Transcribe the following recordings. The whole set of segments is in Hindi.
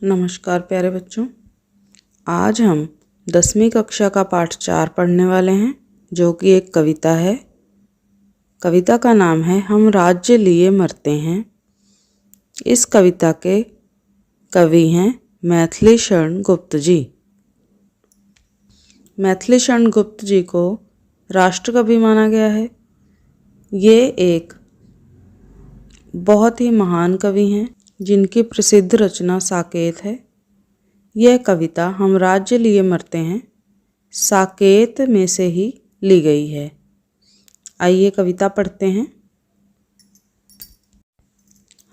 नमस्कार प्यारे बच्चों, आज हम 10वीं कक्षा का पाठ 4 पढ़ने वाले हैं, जो कि एक कविता है। कविता का नाम है हम राज्य लिए मरते हैं। इस कविता के कवि हैं मैथिली शरण गुप्त जी। मैथिली शरण गुप्त जी को राष्ट्रकवि माना गया है। ये एक बहुत ही महान कवि हैं, जिनकी प्रसिद्ध रचना साकेत है। यह कविता हम राज्य लिए मरते हैं साकेत में से ही ली गई है। आइए कविता पढ़ते हैं।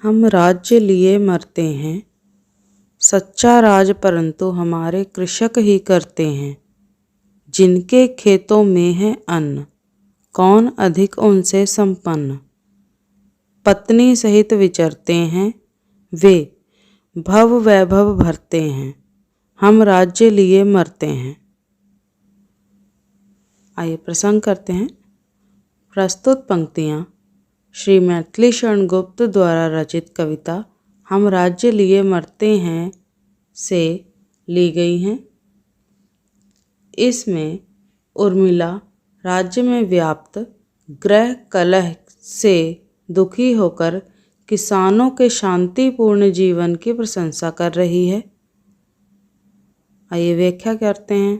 हम राज्य लिए मरते हैं, सच्चा राज परंतु हमारे कृषक ही करते हैं। जिनके खेतों में है अन्न, कौन अधिक उनसे संपन्न। पत्नी सहित विचरते हैं वे, भव वैभव भरते हैं। हम राज्य लिए मरते हैं। आइए प्रसंग करते हैं। प्रस्तुत पंक्तियाँ श्री मैथिली शरण गुप्त द्वारा रचित कविता हम राज्य लिए मरते हैं से ली गई हैं। इसमें उर्मिला राज्य में व्याप्त गृह कलह से दुखी होकर किसानों के शांतिपूर्ण जीवन की प्रशंसा कर रही है। आइए व्याख्या करते हैं।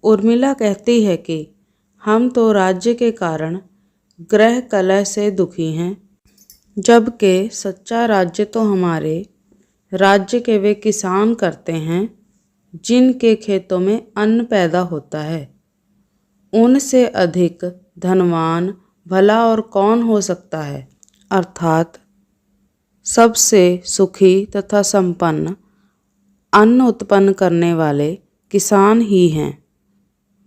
उर्मिला कहती है कि हम तो राज्य के कारण गृह कलह से दुखी हैं, जबकि सच्चा राज्य तो हमारे राज्य के वे किसान करते हैं जिनके खेतों में अन्न पैदा होता है। उनसे अधिक धनवान भला और कौन हो सकता है। अर्थात सबसे सुखी तथा संपन्न अन्न उत्पन्न करने वाले किसान ही हैं।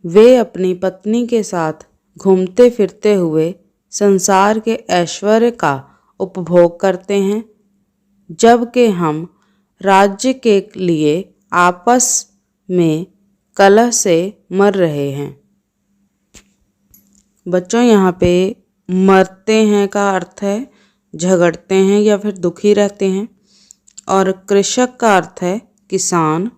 वे अपनी पत्नी के साथ घूमते फिरते हुए संसार के ऐश्वर्य का उपभोग करते हैं, जबकि हम राज्य के लिए आपस में कलह से मर रहे हैं। बच्चों, यहाँ पे मरते हैं का अर्थ है झगड़ते हैं या फिर दुखी रहते हैं, और कृषक का अर्थ है किसान।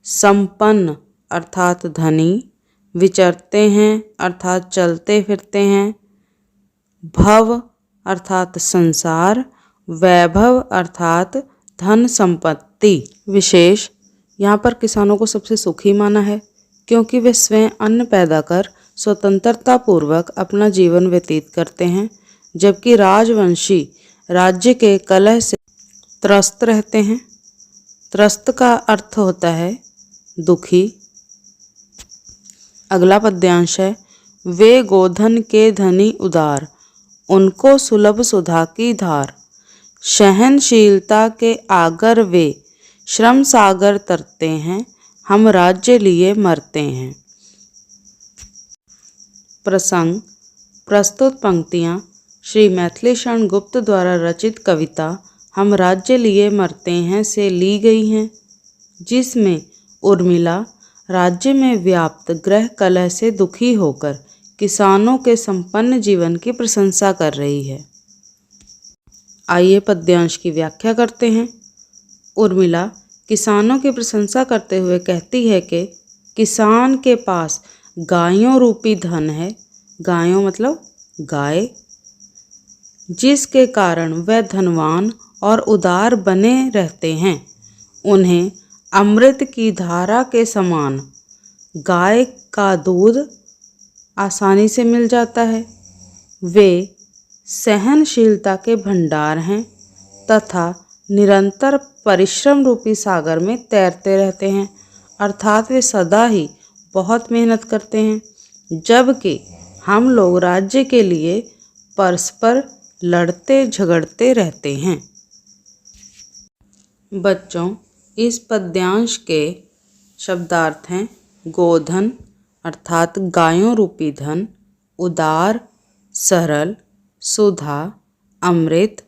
संपन्न अर्थात धनी, विचरते हैं अर्थात चलते फिरते हैं, भव अर्थात संसार, वैभव अर्थात धन संपत्ति। विशेष यहाँ पर किसानों को सबसे सुखी माना है, क्योंकि वे स्वयं अन्न पैदा कर स्वतंत्रता पूर्वक अपना जीवन व्यतीत करते हैं, जबकि राजवंशी राज्य के कलह से त्रस्त रहते हैं। त्रस्त का अर्थ होता है दुखी। अगला पद्यांश है वे गोधन के धनी उदार, उनको सुलभ सुधा की धार। सहनशीलता के आगर वे, श्रम सागर तरते हैं। हम राज्य लिए मरते हैं। प्रसंग। प्रस्तुत पंक्तियाँ श्री मैथिली शरण गुप्त द्वारा रचित कविता हम राज्य लिए मरते हैं से ली गई हैं, जिसमें उर्मिला राज्य में व्याप्त गृह कलह से दुखी होकर किसानों के संपन्न जीवन की प्रशंसा कर रही है। आइए पद्यांश की व्याख्या करते हैं। उर्मिला किसानों की प्रशंसा करते हुए कहती है कि किसान के पास गायों रूपी धन है, गायों मतलब गाय, जिसके कारण वह धनवान और उदार बने रहते हैं। उन्हें अमृत की धारा के समान गाय का दूध आसानी से मिल जाता है। वे सहनशीलता के भंडार हैं तथा निरंतर परिश्रम रूपी सागर में तैरते रहते हैं, अर्थात वे सदा ही बहुत मेहनत करते हैं, जबकि हम लोग राज्य के लिए परस्पर लड़ते झगड़ते रहते हैं। बच्चों, इस पद्यांश के शब्दार्थ हैं गोधन अर्थात गायों रूपी धन, उदार सरल, सुधा अमृत,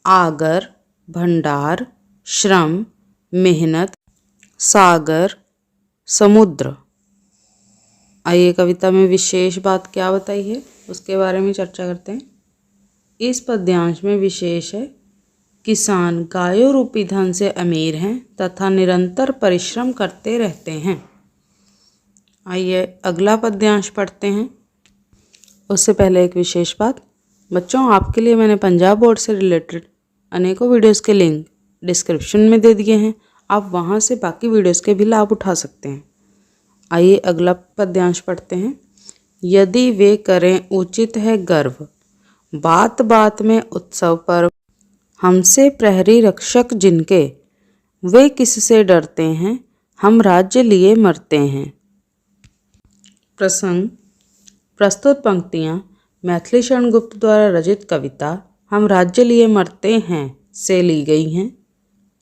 आगर भंडार, श्रम मेहनत, सागर समुद्र। आइए कविता में विशेष बात क्या बताई है उसके बारे में चर्चा करते हैं। इस पद्यांश में विशेष है किसान गायों रूपी धन से अमीर हैं तथा निरंतर परिश्रम करते रहते हैं। आइए अगला पद्यांश पढ़ते हैं। उससे पहले एक विशेष बात, बच्चों आपके लिए मैंने पंजाब बोर्ड से रिलेटेड अनेकों वीडियोस के लिंक डिस्क्रिप्शन में दे दिए हैं, आप वहां से बाकी वीडियोस के भी लाभ उठा सकते हैं। आइए अगला पद्यांश पढ़ते हैं। यदि वे करें उचित है गर्व, बात बात में उत्सव पर्व, हमसे प्रहरी रक्षक जिनके, वे किससे डरते हैं, हम राज्य लिए मरते हैं। प्रसंग, प्रस्तुत पंक्तियाँ मैथिली शरण गुप्त द्वारा रचित कविता हम राज्य लिए मरते हैं से ली गई हैं,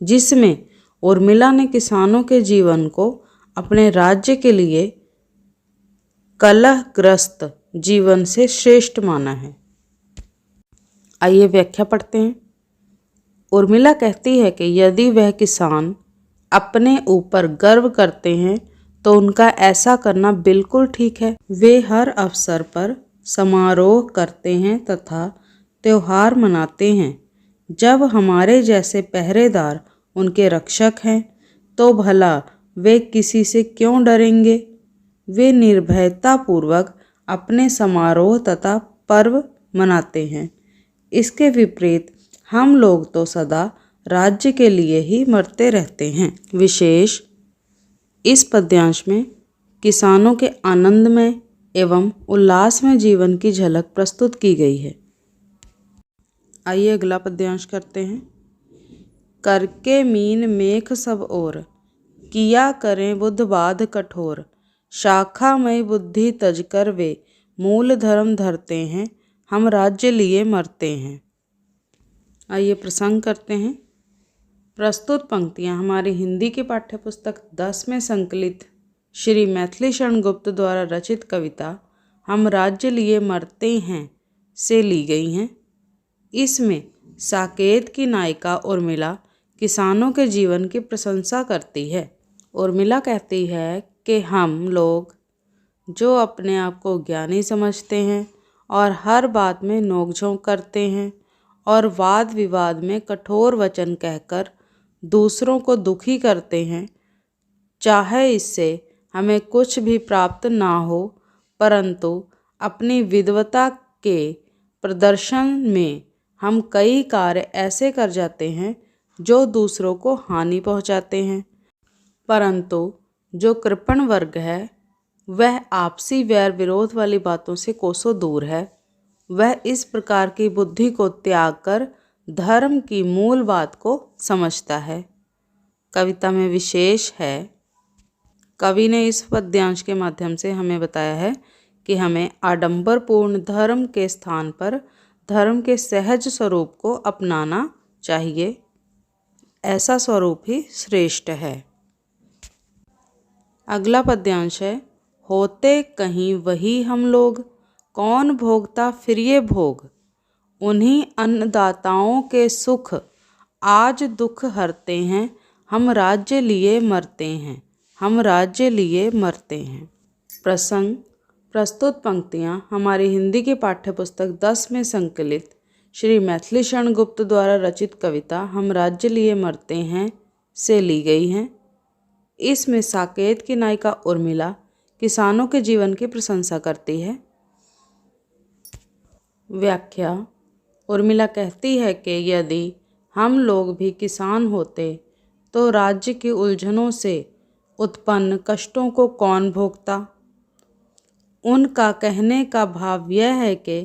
जिसमें उर्मिला ने किसानों के जीवन को अपने राज्य के लिए कलहग्रस्त जीवन से श्रेष्ठ माना है। आइए व्याख्या पढ़ते हैं। उर्मिला कहती है कि यदि वह किसान अपने ऊपर गर्व करते हैं तो उनका ऐसा करना बिल्कुल ठीक है। वे हर अवसर पर समारोह करते हैं तथा त्योहार मनाते हैं। जब हमारे जैसे पहरेदार उनके रक्षक हैं तो भला वे किसी से क्यों डरेंगे। वे निर्भयता पूर्वक अपने समारोह तथा पर्व मनाते हैं। इसके विपरीत हम लोग तो सदा राज्य के लिए ही मरते रहते हैं। विशेष, इस पद्यांश में किसानों के आनंदमय एवं उल्लासमय जीवन की झलक प्रस्तुत की गई है। आइए अगला पद्यांश करते हैं। करके मीन मेख सब ओर, किया करें बुद्ध बाध कठोर, शाखामय बुद्धि तजकर वे, मूल धर्म धरते हैं, हम राज्य लिए मरते हैं। आइए प्रसंग करते हैं। प्रस्तुत पंक्तियाँ हमारी हिंदी की पाठ्यपुस्तक 10 में संकलित श्री मैथिली शरण गुप्त द्वारा रचित कविता हम राज्य लिए मरते हैं से ली गई हैं। इसमें साकेत की नायिका उर्मिला किसानों के जीवन की प्रशंसा करती है। उर्मिला कहती है कि हम लोग जो अपने आप को ज्ञानी समझते हैं और हर बात में नोकझोंक करते हैं और वाद विवाद में कठोर वचन कहकर दूसरों को दुखी करते हैं, चाहे इससे हमें कुछ भी प्राप्त ना हो, परंतु अपनी विद्वता के प्रदर्शन में हम कई कार्य ऐसे कर जाते हैं जो दूसरों को हानि पहुंचाते हैं। परंतु जो कृपण वर्ग है वह आपसी वैर विरोध वाली बातों से कोसों दूर है। वह इस प्रकार की बुद्धि को त्याग कर धर्म की मूल बात को समझता है। कविता में विशेष है, कवि ने इस पद्यांश के माध्यम से हमें बताया है कि हमें आडंबरपूर्ण धर्म के स्थान पर धर्म के सहज स्वरूप को अपनाना चाहिए। ऐसा स्वरूप ही श्रेष्ठ है। अगला पद्यांश है, होते कहीं वही हम लोग, कौन भोगता फिर ये भोग, उन्हीं अन्नदाताओं के सुख आज दुख हरते हैं, हम राज्य लिए मरते हैं, हम राज्य लिए मरते हैं। प्रसंग, प्रस्तुत पंक्तियाँ हमारी हिंदी की पाठ्यपुस्तक 10 में संकलित श्री मैथिली शरण गुप्त द्वारा रचित कविता हम राज्य लिए मरते हैं से ली गई हैं। इसमें साकेत की नायिका उर्मिला किसानों के जीवन की प्रशंसा करती है। व्याख्या, उर्मिला कहती है कि यदि हम लोग भी किसान होते तो राज्य की उलझनों से उत्पन्न कष्टों को कौन भोगता। उनका कहने का भाव यह है कि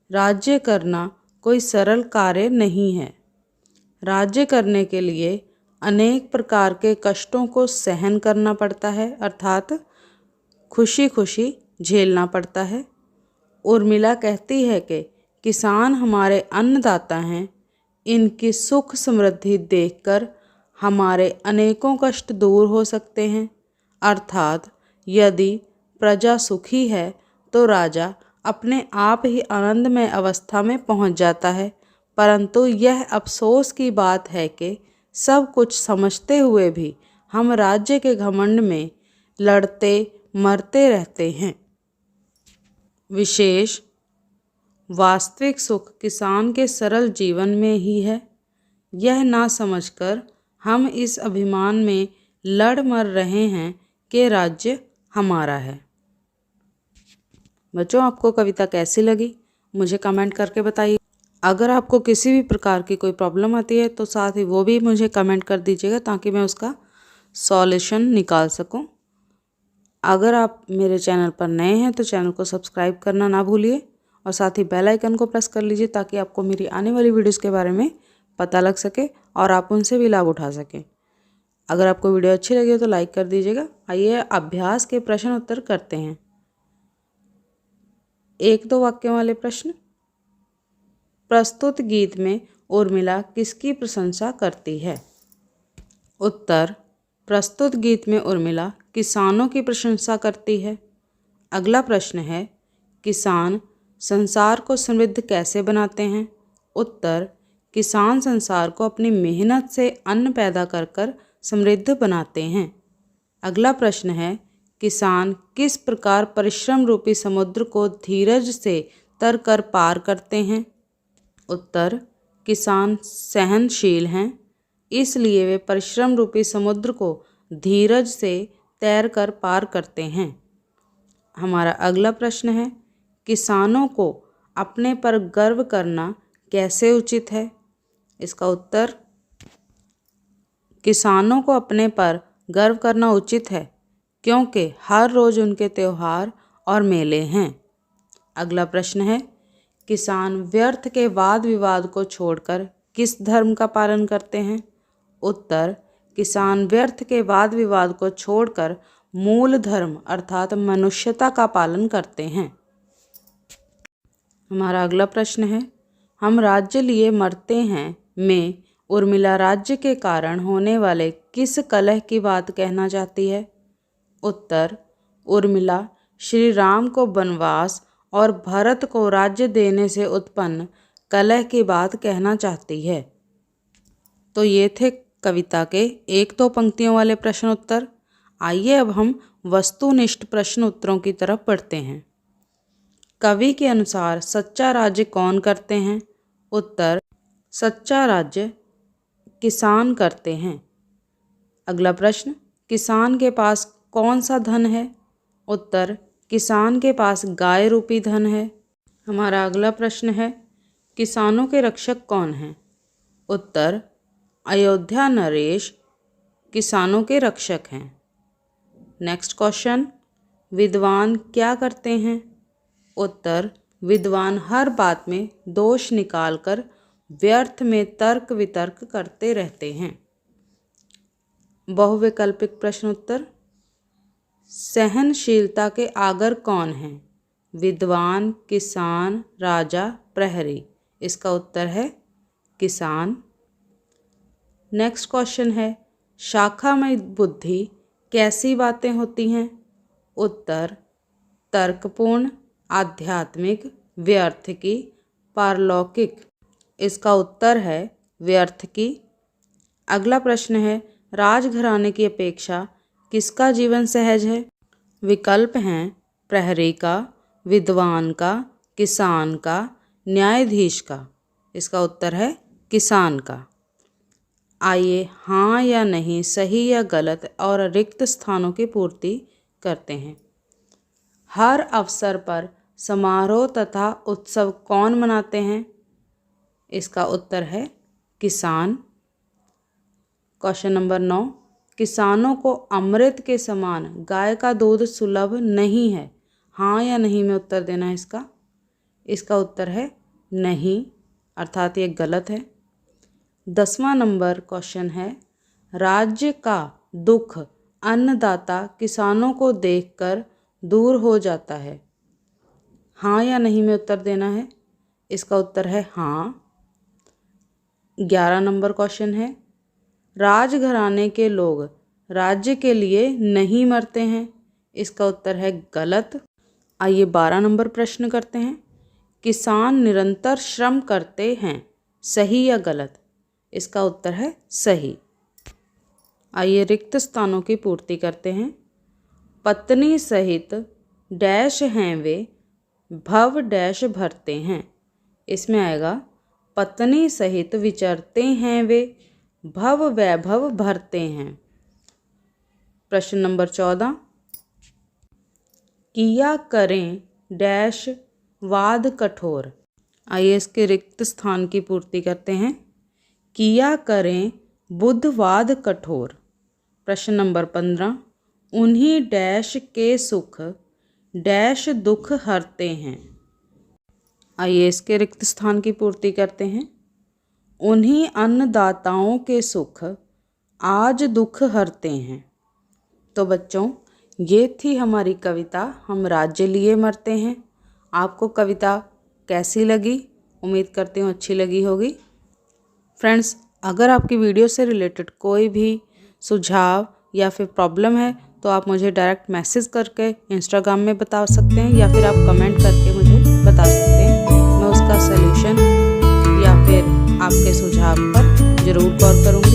राज्य करना कोई सरल कार्य नहीं है। राज्य करने के लिए अनेक प्रकार के कष्टों को सहन करना पड़ता है, अर्थात खुशी खुशी झेलना पड़ता है। उर्मिला कहती है कि किसान हमारे अन्नदाता हैं, इनकी सुख समृद्धि देखकर हमारे अनेकों कष्ट दूर हो सकते हैं। अर्थात यदि प्रजा सुखी है तो राजा अपने आप ही आनंदमय अवस्था में पहुंच जाता है। परंतु यह अफसोस की बात है कि सब कुछ समझते हुए भी हम राज्य के घमंड में लड़ते मरते रहते हैं। विशेष, वास्तविक सुख किसान के सरल जीवन में ही है। यह ना समझकर हम इस अभिमान में लड़ मर रहे हैं कि राज्य हमारा है। बच्चों, आपको कविता कैसी लगी मुझे कमेंट करके बताइए। अगर आपको किसी भी प्रकार की कोई प्रॉब्लम आती है तो साथ ही वो भी मुझे कमेंट कर दीजिएगा ताकि मैं उसका सॉल्यूशन निकाल सकूं। अगर आप मेरे चैनल पर नए हैं तो चैनल को सब्सक्राइब करना ना भूलिए और साथ ही बेल आइकन को प्रेस कर लीजिए ताकि आपको मेरी आने वाली वीडियोस के बारे में पता लग सके और आप उनसे भी लाभ उठा सकें। अगर आपको वीडियो अच्छी लगी हो तो लाइक कर दीजिएगा। आइए अभ्यास के प्रश्न उत्तर करते हैं। 1-2 वाक्यों वाले प्रश्न। प्रस्तुत गीत में उर्मिला किसकी प्रशंसा करती है? उत्तर, प्रस्तुत गीत में उर्मिला किसानों की प्रशंसा करती है। अगला प्रश्न है, किसान संसार को समृद्ध कैसे बनाते हैं? उत्तर, किसान संसार को अपनी मेहनत से अन्न पैदा कर कर समृद्ध बनाते हैं। अगला प्रश्न है, किसान किस प्रकार परिश्रम रूपी समुद्र को धीरज से तर कर पार करते हैं? उत्तर, किसान सहनशील हैं, इसलिए वे परिश्रम रूपी समुद्र को धीरज से तैर कर पार करते हैं। हमारा अगला प्रश्न है, किसानों को अपने पर गर्व करना कैसे उचित है? इसका उत्तर, किसानों को अपने पर गर्व करना उचित है क्योंकि हर रोज़ उनके त्योहार और मेले हैं। अगला प्रश्न है, किसान व्यर्थ के वाद विवाद को छोड़कर किस धर्म का पालन करते हैं? उत्तर, किसान व्यर्थ के वाद विवाद को छोड़कर मूल धर्म अर्थात मनुष्यता का पालन करते हैं। हमारा अगला प्रश्न है, हम राज्य लिए मरते हैं में उर्मिला राज्य के कारण होने वाले किस कलह की बात कहना चाहती है? उत्तर, उर्मिला श्री राम को वनवास और भरत को राज्य देने से उत्पन्न कलह की बात कहना चाहती है। तो ये थे कविता के 1-2 पंक्तियों वाले प्रश्न उत्तर। आइए अब हम वस्तुनिष्ठ प्रश्न उत्तरों की तरफ बढ़ते हैं। कवि के अनुसार सच्चा राज्य कौन करते हैं? उत्तर, सच्चा राज्य किसान करते हैं। अगला प्रश्न, किसान के पास कौन सा धन है? उत्तर, किसान के पास गाय रूपी धन है। हमारा अगला प्रश्न है, किसानों के रक्षक कौन हैं? उत्तर, अयोध्या नरेश किसानों के रक्षक हैं। नेक्स्ट क्वेश्चन, विद्वान क्या करते हैं? उत्तर, विद्वान हर बात में दोष निकालकर व्यर्थ में तर्क वितर्क करते रहते हैं। बहुविकल्पिक प्रश्न उत्तर। सहनशीलता के आगर कौन हैं? विद्वान, किसान, राजा, प्रहरी। इसका उत्तर है किसान। नेक्स्ट क्वेश्चन है, शाखामय बुद्धि कैसी बातें होती हैं? उत्तर, तर्कपूर्ण, आध्यात्मिक, व्यर्थ की, पारलौकिक। इसका उत्तर है व्यर्थ की। अगला प्रश्न है, राजघराने की अपेक्षा किसका जीवन सहज है? विकल्प हैं प्रहरी का, विद्वान का, किसान का, न्यायाधीश का। इसका उत्तर है किसान का। आइए हाँ या नहीं, सही या गलत और रिक्त स्थानों की पूर्ति करते हैं। हर अवसर पर समारोह तथा उत्सव कौन मनाते हैं? इसका उत्तर है किसान। क्वेश्चन नंबर 9, किसानों को अमृत के समान गाय का दूध सुलभ नहीं है। हाँ या नहीं में उत्तर देना है इसका। इसका उत्तर है नहीं, अर्थात ये गलत है। 10वां नंबर क्वेश्चन है, राज्य का दुख अन्नदाता किसानों को देखकर दूर हो जाता है। हाँ या नहीं में उत्तर देना है। इसका उत्तर है हाँ। 11 नंबर क्वेश्चन है, राजघराने के लोग राज्य के लिए नहीं मरते हैं। इसका उत्तर है गलत। आइए 12 नंबर प्रश्न करते हैं, किसान निरंतर श्रम करते हैं, सही या गलत? इसका उत्तर है सही। आइए रिक्त स्थानों की पूर्ति करते हैं। पत्नी सहित डैश हैं वे, भव डैश भरते हैं। इसमें आएगा पत्नी सहित विचरते हैं वे, भव वैभव भरते हैं। प्रश्न नंबर 14, किया करें डैश वाद कठोर। आइए इसके रिक्त स्थान की पूर्ति करते हैं। किया करें बुद्धवाद कठोर। प्रश्न नंबर 15, उन्हीं डैश के सुख डैश दुख हरते हैं। आइए इसके रिक्त स्थान की पूर्ति करते हैं। उन्हीं अन्नदाताओं के सुख आज दुख हरते हैं। तो बच्चों, ये थी हमारी कविता हम राज्य लिए मरते हैं। आपको कविता कैसी लगी? उम्मीद करती हूँ अच्छी लगी होगी। फ्रेंड्स, अगर आपकी वीडियो से रिलेटेड कोई भी सुझाव या फिर प्रॉब्लम है तो आप मुझे डायरेक्ट मैसेज करके इंस्टाग्राम में बता सकते हैं या फिर आप कमेंट करके मुझे बता सकते हैं। मैं उसका सलूशन या फिर आपके सुझाव पर ज़रूर गौर करूँगी।